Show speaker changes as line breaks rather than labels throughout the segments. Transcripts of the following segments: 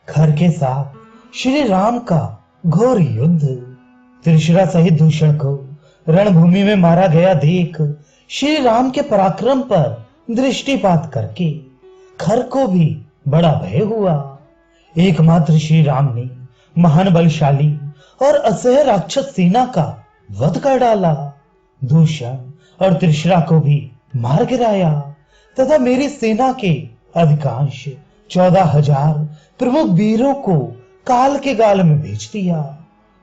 खर के साथ श्री राम का घोर युद्ध। त्रिशरा सहित दूषण को रणभूमि में मारा गया देख श्री राम के पराक्रम पर दृष्टिपात करके खर को भी बड़ा भय हुआ। एकमात्र श्री राम ने महान बलशाली और असह्य राक्षस सेना का वध कर डाला, दूषण और त्रिशरा को भी मार गिराया तथा मेरी सेना के अधिकांश 14,000 प्रमुख वीरों को काल के गाल में भेज दिया।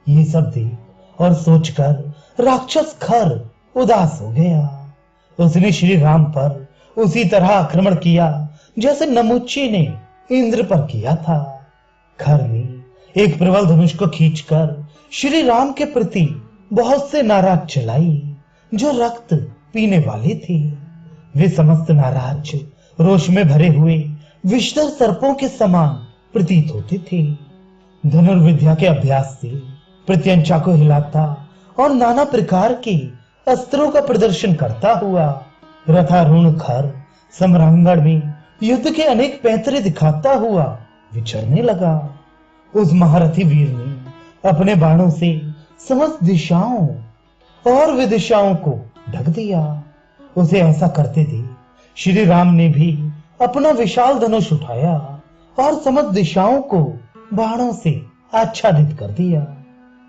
ये सब देख और सोचकर राक्षस खर उदास हो गया। उसने श्री राम पर उसी तरह आक्रमण किया जैसे नमुच्ची ने इंद्र पर किया था। खर ने एक प्रबल धनुष को खींचकर श्री राम के प्रति बहुत से नाराज चलाई जो रक्त पीने वाली थी। वे समस्त नाराज रोष में भरे हुए विषधर सर्पों के समान प्रतीत होते थे। धनुर्विद्या के अभ्यास से प्रत्यंचा को हिलाता और नाना प्रकार के अस्त्रों का प्रदर्शन करता हुआ रथारूढ़ खर सम्रांगण में युद्ध के अनेक पैंतरे दिखाता हुआ विचरने लगा। उस महारथी वीर ने अपने बाणों से समस्त दिशाओं और विदिशाओं को ढक दिया। उसे ऐसा करते देख श्री राम ने भी अपना विशाल धनुष उठाया और समस्त दिशाओं को बाणों से आच्छादित कर दिया।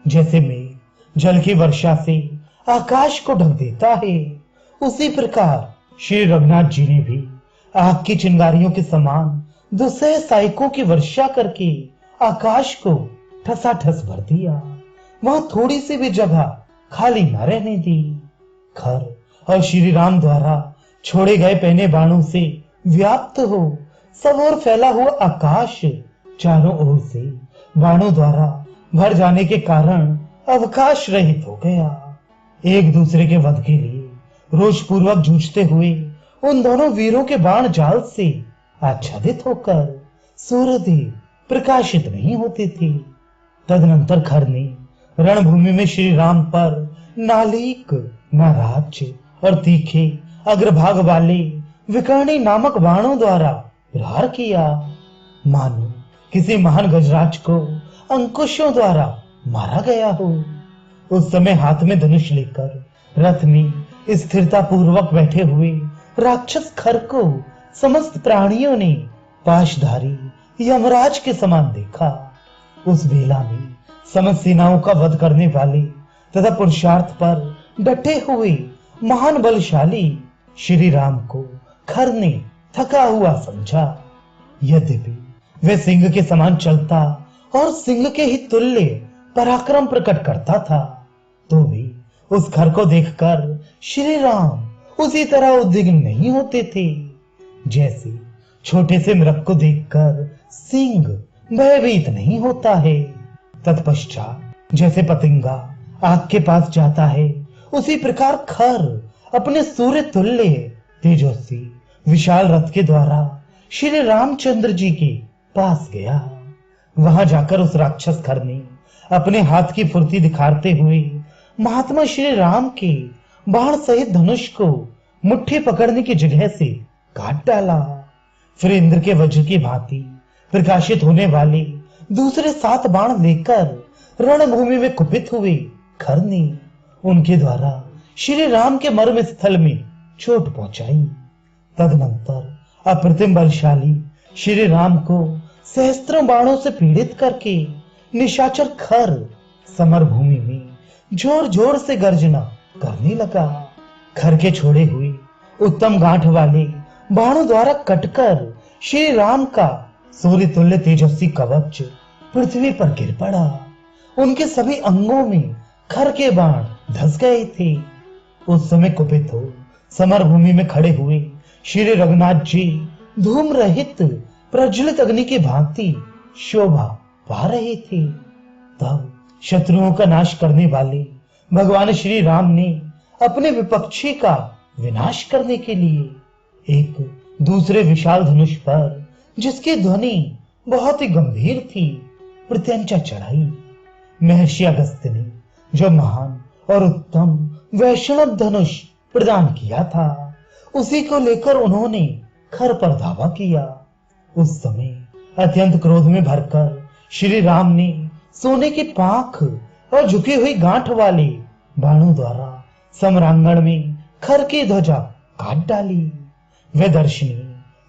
जैसे मेघ जल की वर्षा से आकाश को ढक देता है, उसी प्रकार श्री रघुनाथ जी ने भी आग की चिंगारियों के समान दुसह सायकों की वर्षा करके आकाश को ठसाठस भर दिया। वहां थोड़ी सी भी जगह खाली न रहने दी। खर और श्री राम द्वारा छोड़े गए पहने बाणों से व्याप्त हो सब ओर फैला हुआ आकाश चारों ओर से बाणों द्वारा भर जाने के कारण अवकाश रहित हो गया। एक दूसरे के वध के लिए रोषपूर्वक जूझते हुए उन दोनों वीरों के बाण जाल से आच्छादित होकर सूर्यदेव प्रकाशित नहीं होते थे। तदनंतर खर ने रणभूमि में श्री राम पर नालीक, नाराज और तीखे अग्रभाग वाले विकर्णी नामक बाणों द्वारा प्रहार किया, मानो किसी महान गजराज को अंकुशों द्वारा मारा गया हो। उस समय हाथ में धनुष लेकर रथ में स्थिरता पूर्वक बैठे हुए राक्षस खर को समस्त प्राणियों ने पाशधारी यमराज के समान देखा। उस बेला में समस्त सेनाओं का वध करने वाले तथा पुरुषार्थ पर डटे हुए महान बलशाली श्री राम को खर ने थका हुआ समझा। यद्यपि वह सिंह के समान चलता और सिंह के ही तुल्य पराक्रम प्रकट करता था, तो भी उस खर को देखकर श्री राम उसी तरह उद्विग्न नहीं होते थे जैसे छोटे से मृग को देखकर सिंह भयभीत नहीं होता है। तत्पश्चात जैसे पतंगा आग के पास जाता है, उसी प्रकार खर अपने सूर्य तुल्य तेजस्वी विशाल रथ के द्वारा श्री रामचंद्र जी के पास गया। वहां जाकर उस राक्षस खर ने अपने हाथ की फुर्ती दिखाते हुए महात्मा श्री राम के बाण सहित धनुष को मुट्ठी पकड़ने की जगह से काट डाला। फिर इंद्र के वज्र की भांति प्रकाशित होने वाले दूसरे 7 बाण लेकर रणभूमि में कुपित हुए खर ने उनके द्वारा श्री राम के मर्म स्थल में चोट पहुंचाई। तदनंतर अप्रतिम बलशाली श्री राम को सहस्त्रों बाणों से पीड़ित करके निशाचर खर समर भूमि में जोर जोर से गर्जना करने लगा। खर के छोड़े हुए उत्तम गांठ वाले बाणों द्वारा कटकर श्री राम का सूर्य तुल्य तेजस्वी कवच पृथ्वी पर गिर पड़ा। उनके सभी अंगों में खर के बाण धस गए थे। उस समय कुपित हो समर भूमि में खड़े हुए श्री रघुनाथ जी धूम रहित प्रज्वलित अग्नि की भांति शोभा पा रहे थे। तब शत्रुओं का नाश करने वाले भगवान श्री राम ने अपने विपक्षी का विनाश करने के लिए एक दूसरे विशाल धनुष पर, जिसकी ध्वनि बहुत ही गंभीर थी, प्रत्यंचा चढ़ाई। महर्षि अगस्त्य ने जो महान और उत्तम वैष्णव धनुष प्रदान किया था, उसी को लेकर उन्होंने खर पर धावा किया। उस समय अत्यंत क्रोध में भरकर श्री राम ने सोने की पाख और झुकी हुई गांठ वाले बाणों द्वारा सम्रांगण में खर की ध्वजा काट डाली। वह दर्शनीय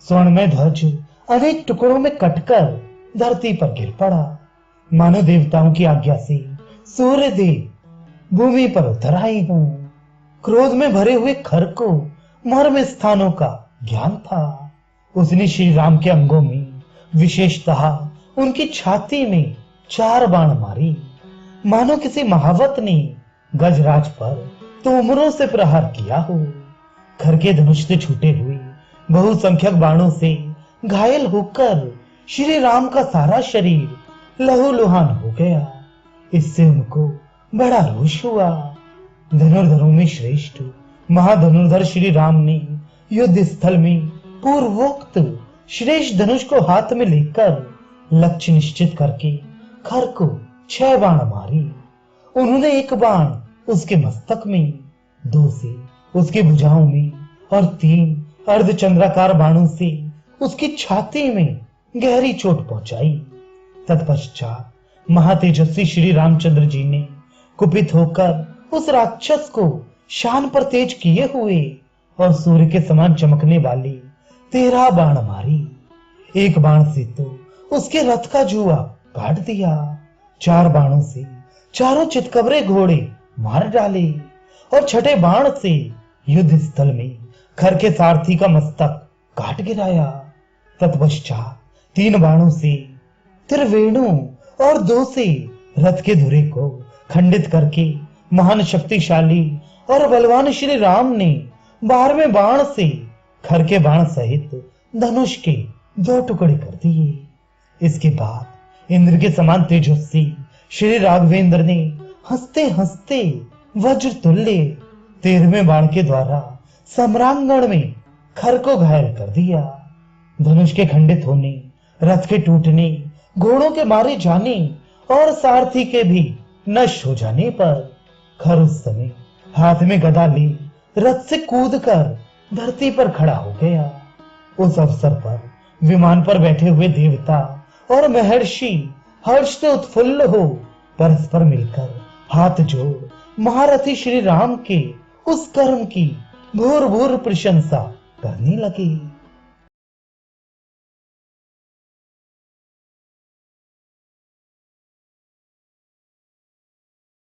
स्वर्णमय ध्वज अनेक टुकड़ों में कटकर धरती पर गिर पड़ा। मानो देवताओं की आज्ञा से सूर्य देव भूमि पर उतर आए हों। क्रोध में भरे हुए खर को मर्म स्थानों का ज्ञान था। उसने श्री राम के अंगों में, विशेषतः उनकी छाती में 4 बाण मारी, मानो किसी महावत ने गजराज पर तोमरों से प्रहार किया हो। खर के धनुष से छूटे हुए बहुसंख्यक बाणों से घायल होकर श्री राम का सारा शरीर लहूलुहान हो गया। इससे उनको बड़ा रोष हुआ। धनुर्धरों में श्रेष्ठ महाधनुर्धर श्री राम ने युद्ध स्थल में पूर्वोक्त श्रेष्ठ धनुष को हाथ में लेकर लक्ष्य निश्चित करके खर को 6 बाण मारी। उन्होंने एक बाण उसके मस्तक में, 2 से उसकी भुजाओं में और 3 अर्धचंद्राकार बाणों से उसकी छाती में गहरी चोट पहुंचाई। तत्पश्चात महातेजस्वी श्री रामचंद्र जी ने कुपित होकर उस राक्षस को शान पर तेज किए हुए और सूर्य के समान चमकने वाली 13 बाण मारी। एक बाण से तो उसके रथ का जुआ काट दिया। 4 बाणों से चारों चितकबरे घोड़े मार डाले और छठे बाण से युद्ध स्थल में खर के सारथी का मस्तक काट गिराया। तत्पश्चात 3 बाणों से त्रिवेणु और 2 से रथ के धुरे को खंडित करके महान शक्तिशाली और बलवान श्री राम ने 12वें बाण से खर के बाण सहित धनुष के 2 टुकड़े कर दिए। इसके बाद इंद्र के समान तेजस्वी श्री राघवेंद्र ने हंसते हंसते वज्र तुल्य 13वें बाण के द्वारा सम्रांगण में खर को घायल कर दिया। धनुष के खंडित होने, रथ के टूटने, घोड़ों के मारे जाने और सारथी के भी नष्ट हो जाने पर खर उस समय हाथ में गदा ले रथ से कूदकर धरती पर खड़ा हो गया। उस अवसर पर विमान पर बैठे हुए देवता और महर्षि हर्ष से उत्फुल्ल हो परस्पर मिलकर हाथ जोड़ महारथी श्री राम के उस कर्म की भूर भूर प्रशंसा करने लगे।